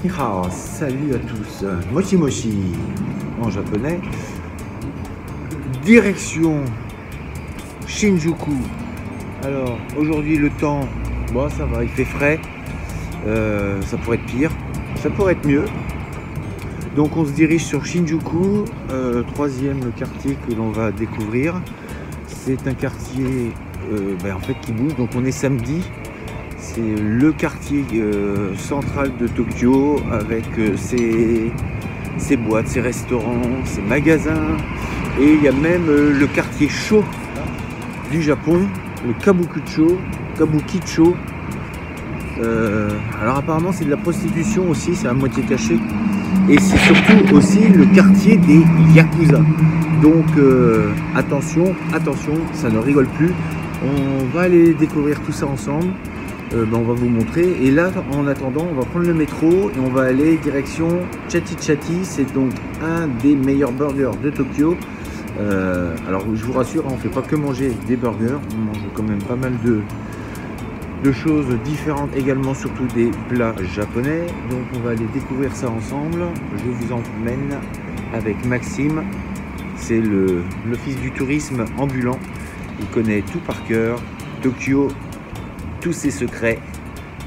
Ni hao, salut à tous. Moshi moshi en japonais. Direction Shinjuku. Alors aujourd'hui le temps, bon ça va, il fait frais. Ça pourrait être pire, ça pourrait être mieux. Donc on se dirige sur Shinjuku, troisième quartier que l'on va découvrir. C'est un quartier en fait qui bouge. Donc on est samedi. C'est le quartier central de Tokyo avec ses boîtes, ses restaurants, ses magasins. Et il y a même le quartier chaud du Japon, le Kabukicho. Alors apparemment c'est de la prostitution aussi, c'est à moitié caché. Et c'est surtout aussi le quartier des Yakuza. Donc attention, ça ne rigole plus. On va aller découvrir tout ça ensemble. On va vous montrer. Et là, en attendant, on va prendre le métro et on va aller direction Chati. C'est donc un des meilleurs burgers de Tokyo. Alors je vous rassure, on ne fait pas que manger des burgers, on mange quand même pas mal de choses différentes également, surtout des plats japonais. Donc on va aller découvrir ça ensemble. Je vous emmène avec Maxime. C'est l'office du tourisme ambulant. Il connaît tout par cœur, Tokyo, tous ses secrets.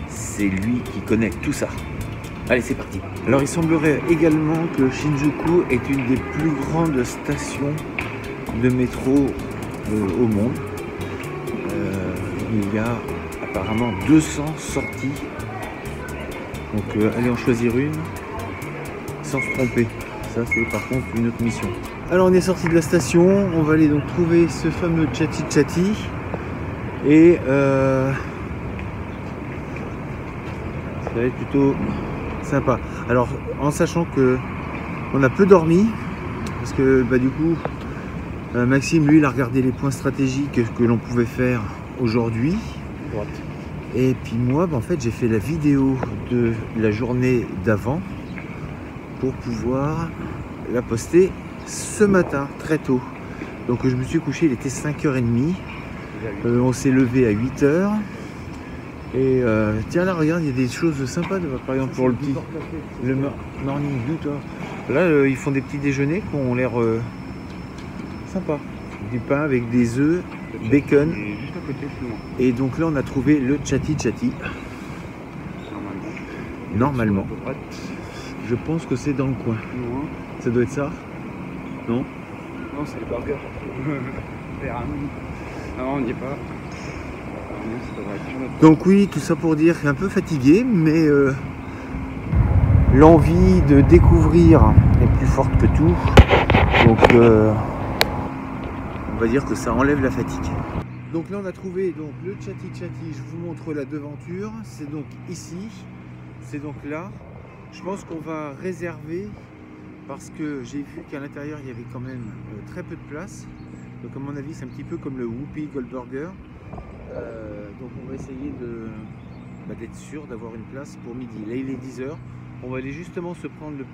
C'est lui qui connaît tout ça. Allez, c'est parti. Alors il semblerait également que Shinjuku est une des plus grandes stations de métro au monde. Il y a apparemment 200 sorties. Donc allez en choisir une sans se tromper. Ça c'est par contre une autre mission. Alors on est sorti de la station, on va aller donc trouver ce fameux Chati. Et ça va être plutôt sympa. Alors en sachant que on a peu dormi, parce que du coup Maxime lui il a regardé les points stratégiques que l'on pouvait faire aujourd'hui. Et puis moi en fait j'ai fait la vidéo de la journée d'avant pour pouvoir la poster ce matin très tôt. Donc je me suis couché, il était 5h30. On s'est levé à 8h. Et tiens là regarde, il y a des choses sympas par exemple pour le petit morning dew toi. Là ils font des petits déjeuners qui ont l'air sympa. Du pain avec des œufs, bacon. Et donc là on a trouvé le Chati. Normalement. Je pense que c'est dans le coin. Ça doit être ça. Non? Non, c'est les burgers. Non, on n'y est pas. Donc oui, tout ça pour dire un peu fatigué, mais l'envie de découvrir est plus forte que tout. Donc on va dire que ça enlève la fatigue. Donc là on a trouvé donc le Chati. Je vous montre la devanture. C'est donc ici. C'est donc là. Je pense qu'on va réserver parce que j'ai vu qu'à l'intérieur il y avait quand même très peu de place. Donc à mon avis c'est un petit peu comme le Whoopi Goldburger. Donc on va essayer d'être sûr d'avoir une place pour midi. Là il est 10h. On va aller justement se prendre le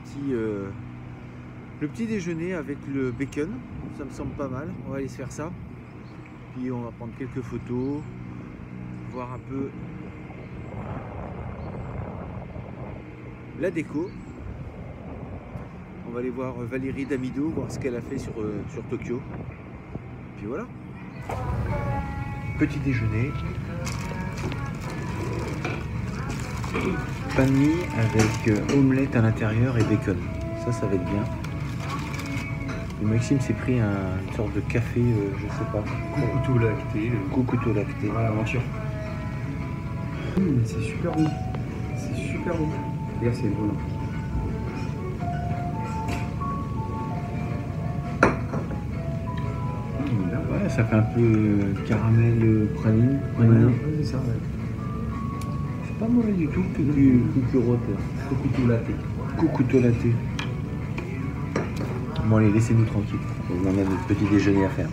petit déjeuner avec le bacon. Ça me semble pas mal. On va aller se faire ça. Puis on va prendre quelques photos, voir un peu la déco. On va aller voir Valérie Damido, voir ce qu'elle a fait sur Tokyo. Puis voilà. Petit déjeuner. Pain de mie avec omelette à l'intérieur et bacon. Ça va être bien. Et Maxime s'est pris une sorte de café, je sais pas. Coucouto lacté. Coucouto lacté. Voilà, aventure. C'est super bon. C'est super bon. Regarde, c'est bon. Ouais, ça fait un peu caramel praline. Ouais, c'est ça, ouais. C'est pas mauvais du tout que du Coucouto latte. Bon allez, laissez-nous tranquille. On a notre petit déjeuner à faire.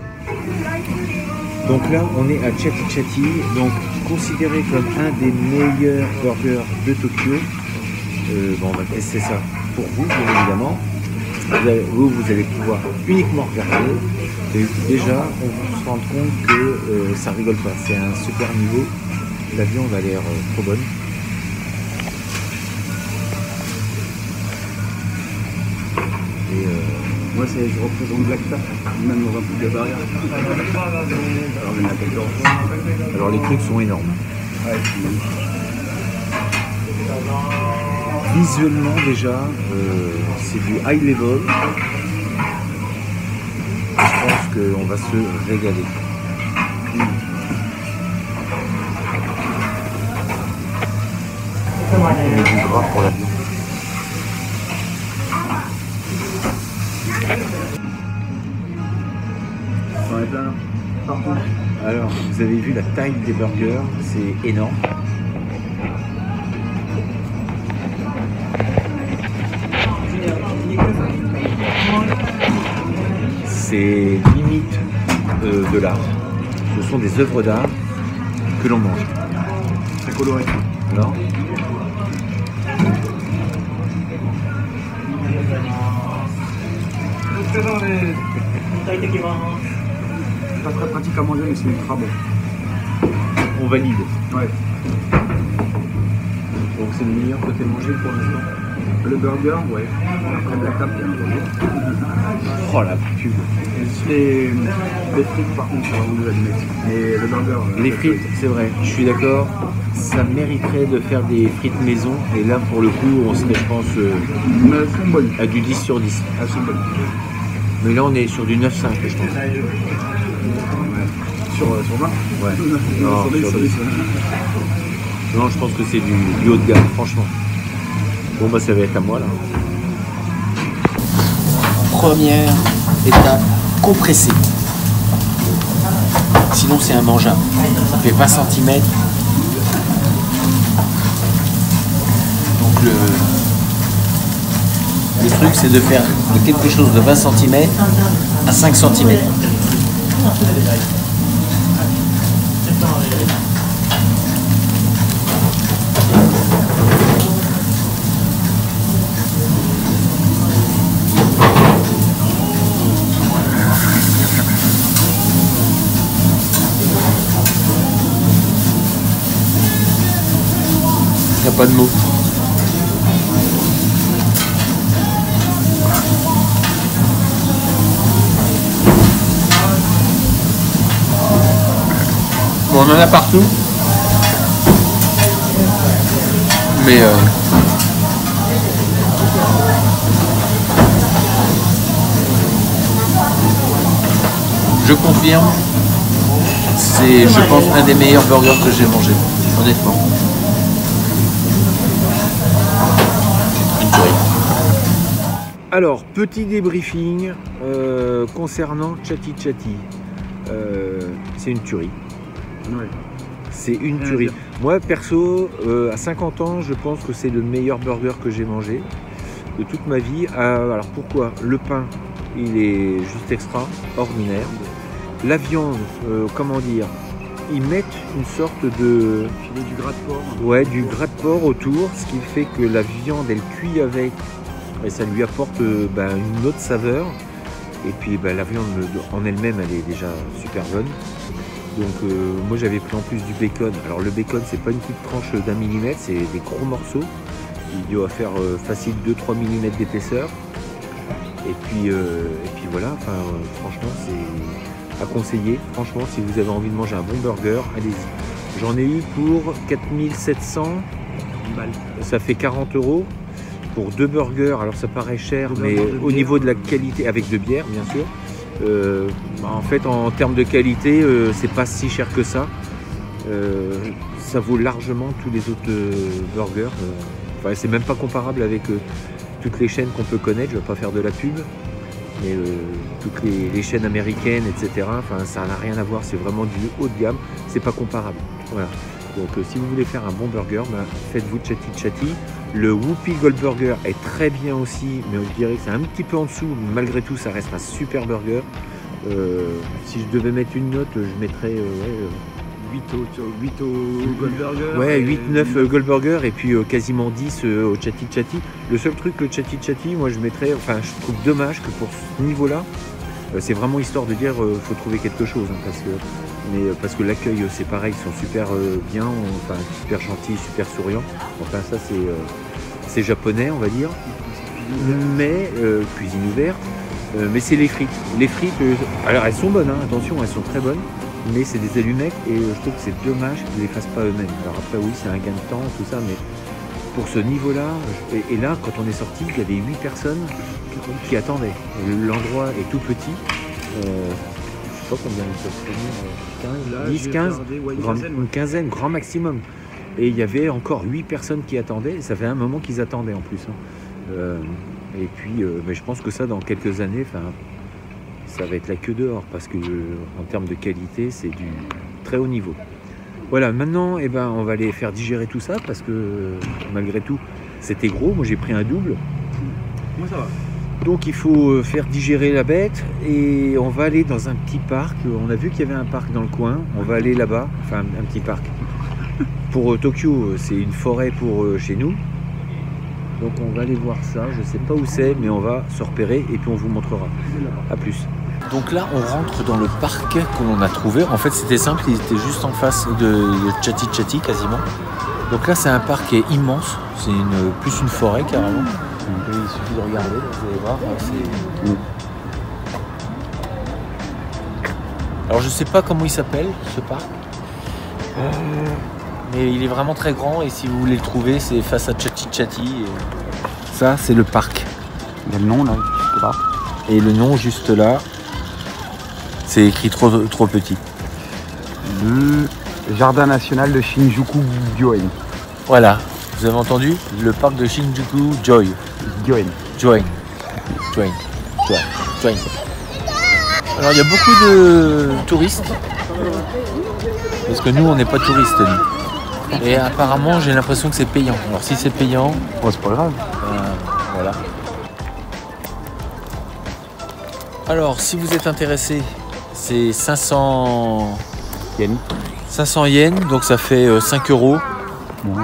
Donc là, on est à Chati, donc considéré comme un des meilleurs burgers de Tokyo. On va tester ça pour vous, bien évidemment. Vous allez pouvoir uniquement regarder. Et déjà, on va se rendre compte que ça rigole pas. C'est un super niveau. La viande a l'air trop bonne. Moi, je représente Black Tap, même dans un truc de barrière. Alors, il y en a 14. Alors les trucs sont énormes. Ouais, Visuellement déjà, c'est du high level. Je pense qu'on va se régaler. On met du gras pour la viande. j'en ai plein. Partout. Alors, vous avez vu la taille des burgers, c'est énorme. C'est limite de l'art. Ce sont des œuvres d'art que l'on mange. Très coloré. Alors, Pas très pratique à manger, mais c'est ultra bon. on valide. Ouais. Donc c'est le meilleur que tu aies mangé pour l'instant. Le burger, ouais. Après Black Tap, bien entendu. Oh la pub. Les frites, par contre, ça va vous admettre. Mais le burger. Les frites, c'est vrai, je suis d'accord. Ça mériterait de faire des frites maison. Et là, pour le coup, on serait, je pense, Mais elles sont bonnes. à du 10 sur 10. Elles sont bonnes. Mais là, on est sur du 9,5, je pense. Sur 20 Ouais. Non, sur 10, sur sur 10. 10. Non, je pense que c'est du haut de gamme, franchement. Bon, bah, ça va être à moi, là. Première étape, compressée. Sinon, c'est immangeable. Ça fait 20 cm. Donc, le truc, c'est de faire de quelque chose de 20 cm à 5 cm. Il n'y a pas de mots. Bon, on en a partout. Mais je confirme, c'est, je pense, un des meilleurs burgers que j'ai mangé, honnêtement. Une tuerie. Alors, petit débriefing concernant Chatty Chatty. C'est une tuerie. Ouais. C'est une tuerie. Moi, perso, à 50 ans, je pense que c'est le meilleur burger que j'ai mangé de toute ma vie. Alors pourquoi? Le pain, il est juste extraordinaire. La viande, comment dire, ils mettent une sorte de... Filet du gras de porc. Ouais, du gras de porc autour, ce qui fait que la viande, elle cuit avec, et ça lui apporte une autre saveur. Et puis la viande en elle-même, elle est déjà super bonne. Donc moi j'avais pris en plus du bacon. Alors le bacon, c'est pas une petite tranche d'1 millimètre, c'est des gros morceaux. Il doit faire facile 2-3 mm d'épaisseur. Et puis voilà, franchement c'est à conseiller. Franchement, si vous avez envie de manger un bon burger, allez-y. J'en ai eu pour 4700 balles. Ça fait 40 € pour 2 burgers. Alors ça paraît cher, mais au niveau de la qualité, avec 2 bières bien sûr. En fait, en termes de qualité, c'est pas si cher que ça. Ça vaut largement tous les autres burgers. C'est même pas comparable avec toutes les chaînes qu'on peut connaître. Je vais pas faire de la pub, mais toutes les chaînes américaines, etc. Ça n'a rien à voir. C'est vraiment du haut de gamme. C'est pas comparable. Voilà. Donc, si vous voulez faire un bon burger, faites-vous Chatty Chatty. Le Whoopi Goldburger est très bien aussi, mais je dirais que c'est un petit peu en dessous. Malgré tout, ça reste un super burger. Si je devais mettre une note, je mettrais 8 au Goldburger. Ouais, 8-9 Goldburger et puis quasiment 10 au Chatty Chatty. Le seul truc, le Chatty Chatty, moi je mettrais, je trouve dommage que pour ce niveau-là, c'est vraiment histoire de dire faut trouver quelque chose, parce que l'accueil c'est pareil, ils sont super bien, super gentils, super souriants. Ça c'est japonais on va dire, mais cuisine ouverte. Mais c'est les frites. Les frites, alors elles sont bonnes, hein, attention, elles sont très bonnes. Mais c'est des allumettes et je trouve que c'est dommage qu'ils ne les fassent pas eux-mêmes. Alors après oui, c'est un gain de temps, tout ça, mais pour ce niveau-là, et là, quand on est sorti, il y avait 8 personnes qui attendaient. L'endroit est tout petit. Je sais pas combien ils peuvent venir, 15, 10, 15, une quinzaine, grand maximum. Et il y avait encore 8 personnes qui attendaient. Ça fait un moment qu'ils attendaient en plus. Et puis, mais je pense que ça, dans quelques années, ça va être la queue dehors parce que en termes de qualité, c'est du très haut niveau. Voilà, maintenant, on va les faire digérer tout ça parce que malgré tout, c'était gros. Moi, j'ai pris un double. Moi, ça va. Donc, il faut faire digérer la bête et on va aller dans un petit parc. On a vu qu'il y avait un parc dans le coin. On va aller là-bas, enfin un petit parc. Pour Tokyo, c'est une forêt pour chez nous. Donc, on va aller voir ça. Je ne sais pas où c'est, mais on va se repérer et puis on vous montrera. A plus. Donc là, on rentre dans le parc que l'on a trouvé. En fait, c'était simple, il était juste en face de Chatty Chatty quasiment. Donc là, c'est un parc qui est immense. C'est plus une forêt carrément. Et il suffit de regarder, vous allez voir. Alors, je sais pas comment il s'appelle ce parc. Mais il est vraiment très grand et si vous voulez le trouver, c'est face à Chatty Chatty. Et ça, c'est le parc. Il y a le nom là, juste là. Et le nom juste là. C'est écrit trop petit. Le jardin national de Shinjuku Gyoen. Voilà, vous avez entendu? Le parc de Shinjuku Gyoen. Alors il y a beaucoup de touristes. Parce que nous on n'est pas touristes nous. Et apparemment j'ai l'impression que c'est payant. Alors si c'est payant, c'est pas grave. Voilà. Alors si vous êtes intéressé, c'est 500 yens. 500 yens, donc ça fait 5 €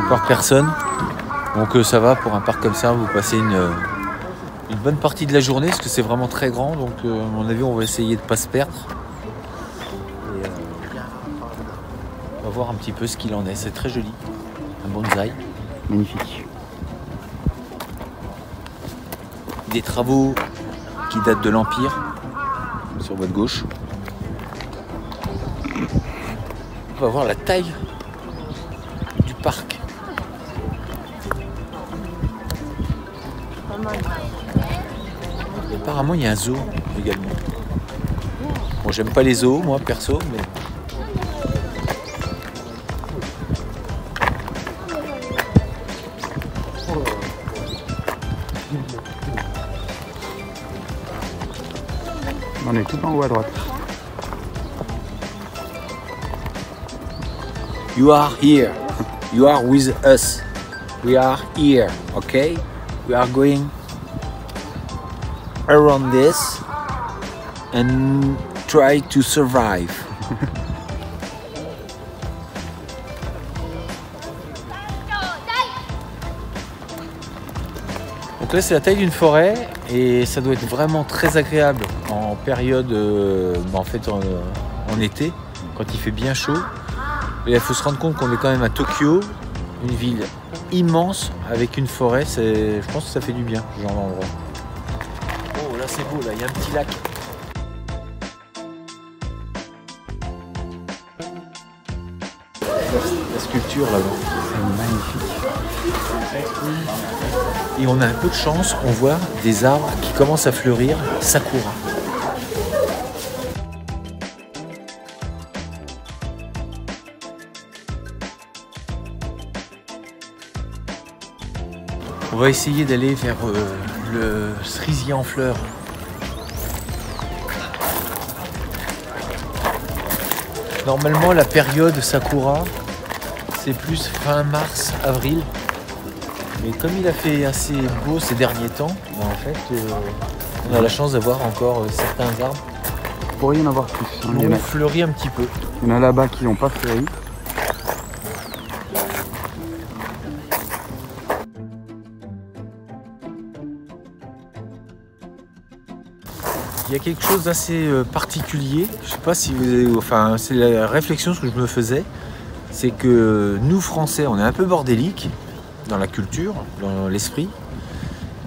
par personne. Donc ça va pour un parc comme ça, vous passez une bonne partie de la journée parce que c'est vraiment très grand. Donc à mon avis, on va essayer de ne pas se perdre. Et, on va voir un petit peu ce qu'il en est. C'est très joli, un bonsaï. Magnifique. Des travaux qui datent de l'Empire sur votre gauche. On va voir la taille du parc. Apparemment il y a un zoo également. Bon, j'aime pas les zoos moi perso, mais on est tout en haut à droite. You are here. You are with us. We are here, okay? We are going around this and try to survive. Donc là c'est la taille d'une forêt et ça doit être vraiment très agréable en période en été quand il fait bien chaud. Et il faut se rendre compte qu'on est quand même à Tokyo, une ville immense avec une forêt. Je pense que ça fait du bien, ce genre d'endroit. Oh là c'est beau, là il y a un petit lac. La sculpture là-bas, C'est magnifique. Et on a un peu de chance, on voit des arbres qui commencent à fleurir, sakura. On va essayer d'aller vers le cerisier en fleurs. Normalement, la période sakura, c'est plus fin mars, avril. Mais comme il a fait assez beau ces derniers temps, en fait, on a la chance d'avoir encore certains arbres Il pourrait y en avoir plus. qui ont fleuri un petit peu. Il y en a là-bas qui n'ont pas fleuri. Il y a quelque chose d'assez particulier, je sais pas si vous avez, enfin c'est la réflexion que je me faisais, c'est que nous Français on est un peu bordéliques dans la culture, dans l'esprit.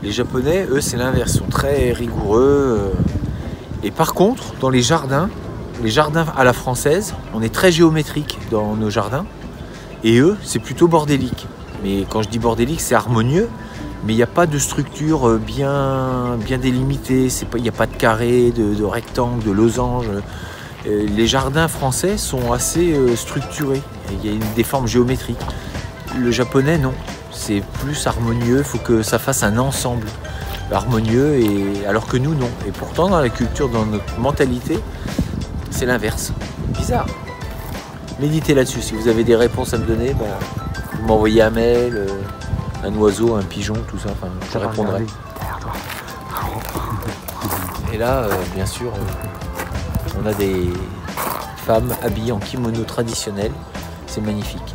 Les Japonais, eux c'est l'inverse, sont très rigoureux, Et par contre, dans les jardins à la française, on est très géométrique dans nos jardins. Et eux, c'est plutôt bordélique. Mais quand je dis bordélique, c'est harmonieux. Mais il n'y a pas de structure bien délimitée. Il n'y a pas de carré, de rectangle, de losange. Les jardins français sont assez structurés. Il y a des formes géométriques. Le japonais, non. C'est plus harmonieux. Il faut que ça fasse un ensemble harmonieux. Alors que nous, non. Et pourtant, dans la culture, dans notre mentalité, c'est l'inverse. Bizarre. Méditez là-dessus. Si vous avez des réponses à me donner, vous m'envoyez un mail, un oiseau, un pigeon, tout ça. Enfin, je répondrai. Et là, bien sûr, on a des femmes habillées en kimono traditionnel. C'est magnifique.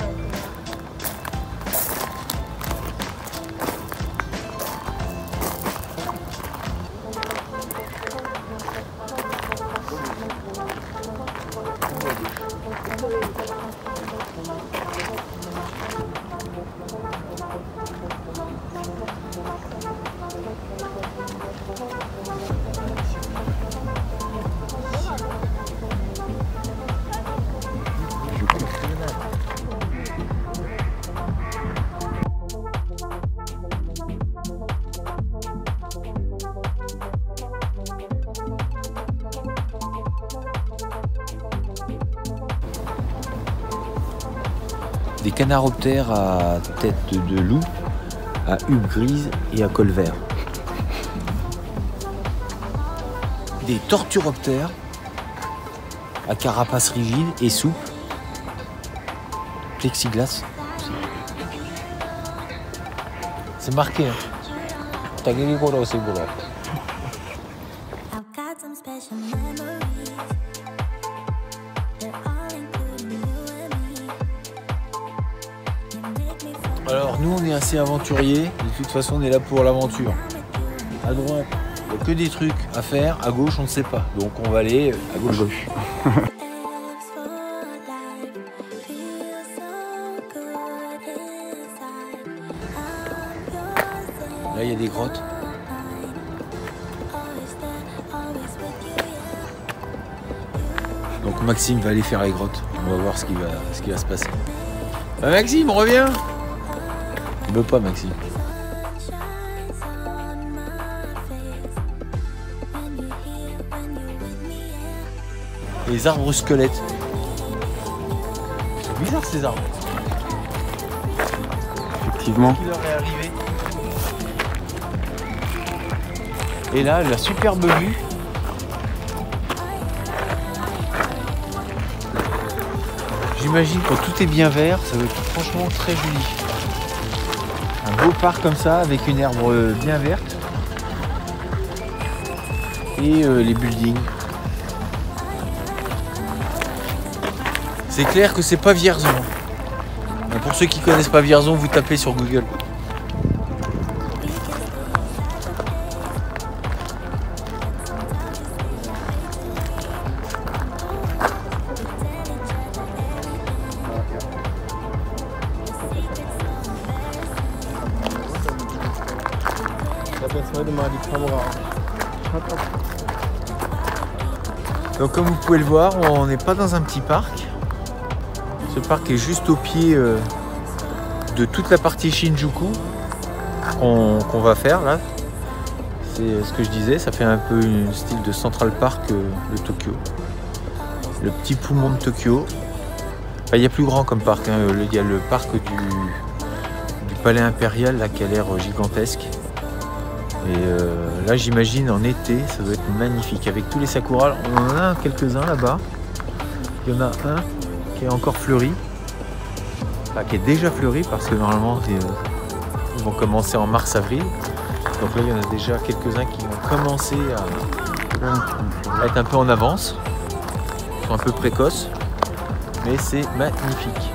Des canaroptères à tête de loup, à hube grise et à col vert. Des torturoptères à carapace rigide et souple, plexiglas. C'est marqué. Hein. Alors nous on est assez aventuriers, de toute façon on est là pour l'aventure. À droite, il n'y a que des trucs à faire, à gauche on ne sait pas. Donc on va aller à gauche. Là il y a des grottes. Donc Maxime va aller faire les grottes. On va voir ce qui va se passer. Maxime, reviens! Il veut pas, Maxime. Les arbres squelettes. C'est bizarre ces arbres. Effectivement. Qui leur est arrivé. Et là, la superbe vue. J'imagine quand tout est bien vert, ça va être franchement très joli. Un beau parc comme ça, avec une herbe bien verte. Et les buildings. C'est clair que c'est pas Vierzon. Pour ceux qui connaissent pas Vierzon, vous tapez sur Google. Donc comme vous pouvez le voir, on n'est pas dans un petit parc. Ce parc est juste au pied de toute la partie Shinjuku qu'on va faire là. C'est ce que je disais, ça fait un peu un style de Central Park de Tokyo. Le petit poumon de Tokyo. Enfin, il y a plus grand comme parc, hein. Il y a le parc du Palais Impérial là, qui a l'air gigantesque. Et là j'imagine en été ça doit être magnifique avec tous les sakuras. On en a quelques-uns là-bas. Il y en a un qui est encore fleuri. Enfin, qui est déjà fleuri parce que normalement ils vont commencer en mars-avril. Donc là il y en a déjà quelques-uns qui vont commencer à être un peu en avance. Ils sont un peu précoces. Mais c'est magnifique.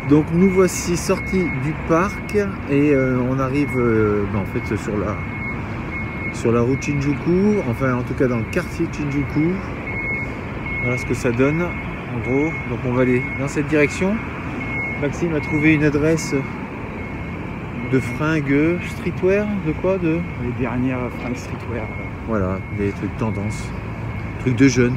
Donc nous voici sortis du parc et on arrive en fait sur sur la route Shinjuku, enfin en tout cas dans le quartier Shinjuku. Voilà ce que ça donne en gros. Donc on va aller dans cette direction. Maxime a trouvé une adresse de fringues streetwear, de quoi de Les dernières fringues streetwear. Voilà, des trucs tendance, trucs de jeunes.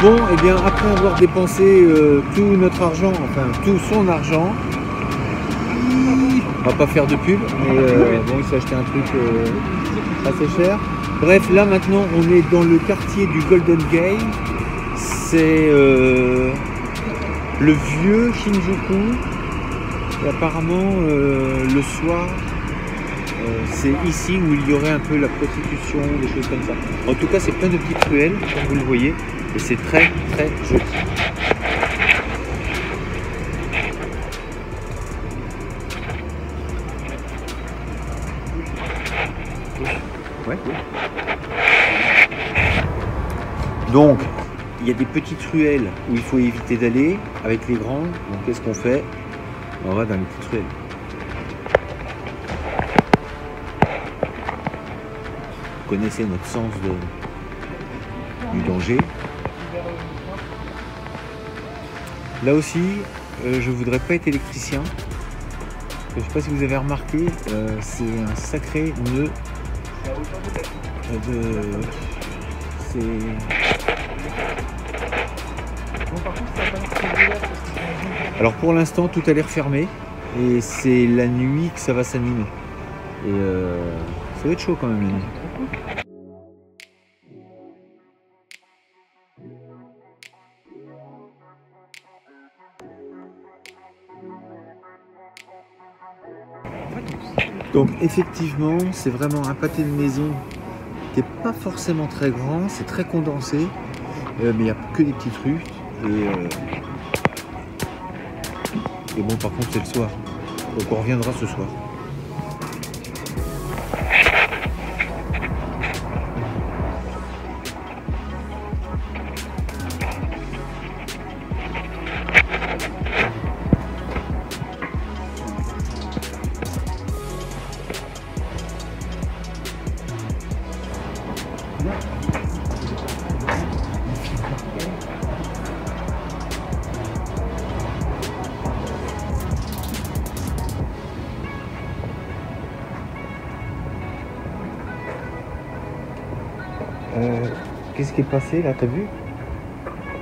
Bon, et bien après avoir dépensé tout notre argent, enfin tout son argent, on va pas faire de pub, mais bon, il s'est acheté un truc assez cher. Bref, là maintenant on est dans le quartier du Golden Gate. C'est le vieux Shinjuku. Et apparemment le soir, c'est ici où il y aurait un peu la prostitution, des choses comme ça. En tout cas, c'est plein de petites ruelles, comme vous le voyez. Et c'est très très joli. Ouais. Donc, il y a des petites ruelles où il faut éviter d'aller avec les grands. Donc, qu'est-ce qu'on fait? On va dans les petites ruelles. Vous connaissez notre sens du danger. Là aussi, je voudrais pas être électricien. Je sais pas si vous avez remarqué, c'est un sacré nœud Alors pour l'instant, tout a l'air fermé et c'est la nuit que ça va s'animer. Et ça va être chaud quand même la nuit. Donc effectivement, c'est vraiment un pâté de maison qui n'est pas forcément très grand, c'est très condensé, mais il n'y a que des petites rues. Et bon, par contre, c'est le soir. Donc on reviendra ce soir. Qu'est-ce qui est passé là, t'as vu?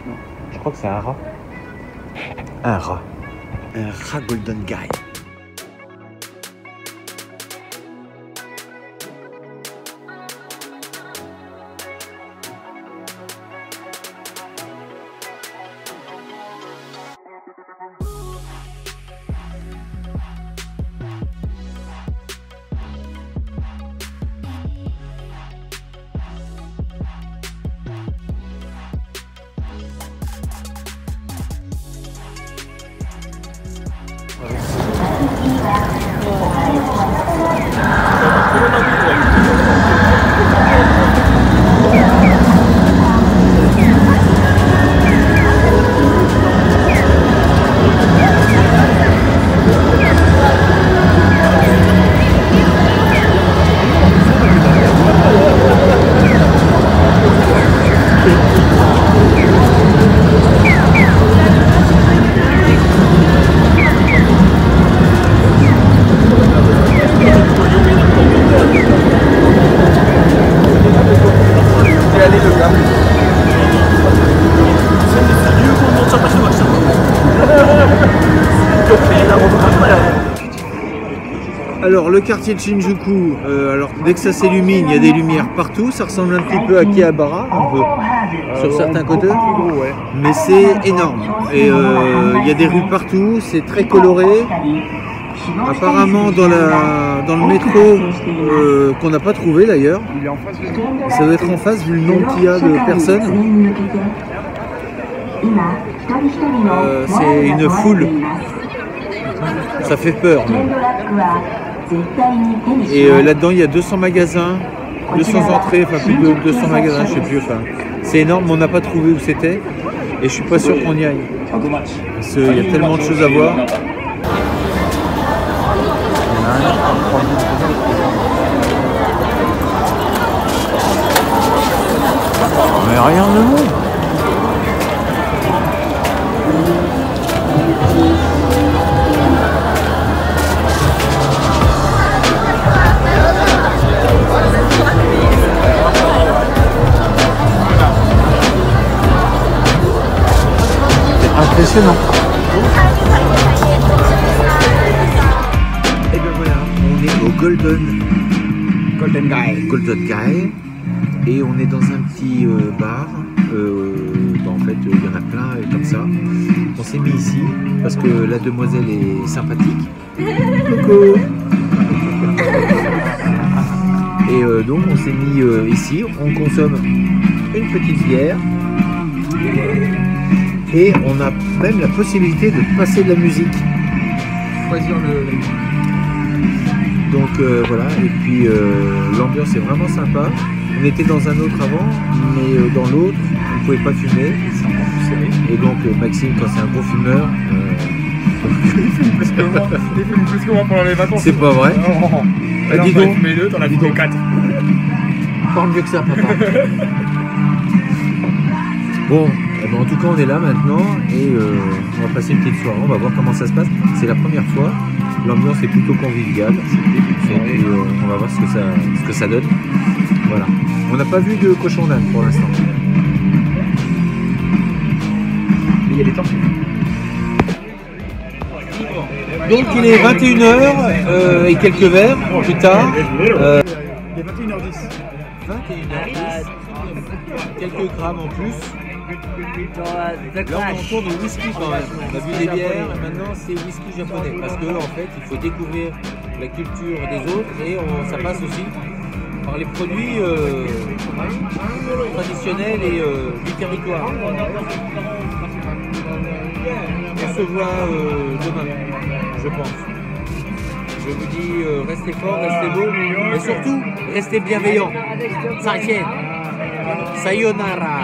Non. Je crois que c'est un rat. Un rat. Un rat Golden Gate. Alors le quartier de Shinjuku, alors dès que ça s'illumine, il y a des lumières partout, ça ressemble un petit peu à Akihabara, un peu, sur certains côtés, mais c'est énorme. Et il y a des rues partout, c'est très coloré. Apparemment dans le métro, qu'on n'a pas trouvé d'ailleurs, ça doit être en face vu le nombre qu'il y a de personnes. C'est une foule, ça fait peur. Et là-dedans il y a 200 magasins, 200 entrées, enfin plus de 200 magasins, je sais plus. Enfin, c'est énorme, mais on n'a pas trouvé où c'était et je suis pas sûr qu'on y aille. Parce qu'il y a tellement de choses à voir. Mais rien de bon. C'est impressionnant. Et bien voilà, on est au Golden Guy. Et on est dans un petit bar. En fait, il y en a plein comme ça. On s'est mis ici parce que la demoiselle est sympathique. Coucou. Et donc on s'est mis ici. On consomme une petite bière. Et on a même la possibilité de passer de la musique. Choisir le. Donc voilà, et puis l'ambiance est vraiment sympa. On était dans un autre avant, mais dans l'autre, on ne pouvait pas fumer. Et donc Maxime, quand c'est un gros fumeur... Il fume plus que moi. Il fume plus que moi pendant les vacances. C'est pas vrai. Non. Dis donc. Mais deux, t'en as fumé 4. Parle mieux que ça, papa. Bon, eh ben, en tout cas, on est là maintenant et on va passer une petite soirée. On va voir comment ça se passe. C'est la première fois. L'ambiance est plutôt conviviale. Et puis, on va voir ce que ça donne. Voilà. On n'a pas vu de cochon d'âne pour l'instant. Mais il y a des tortues. Donc il est 21h et quelques verres plus tard. Il est 21h10. 21h10. Quelques grammes en plus. Là on est en tour de whisky quand même. On a vu des bières, maintenant c'est whisky japonais. Parce que en fait il faut découvrir la culture des autres et ça passe aussi par les produits traditionnels et du territoire. On se voit demain, je pense. Je vous dis restez forts, restez beaux, mais surtout restez bienveillants. Ça tienne. Sayonara.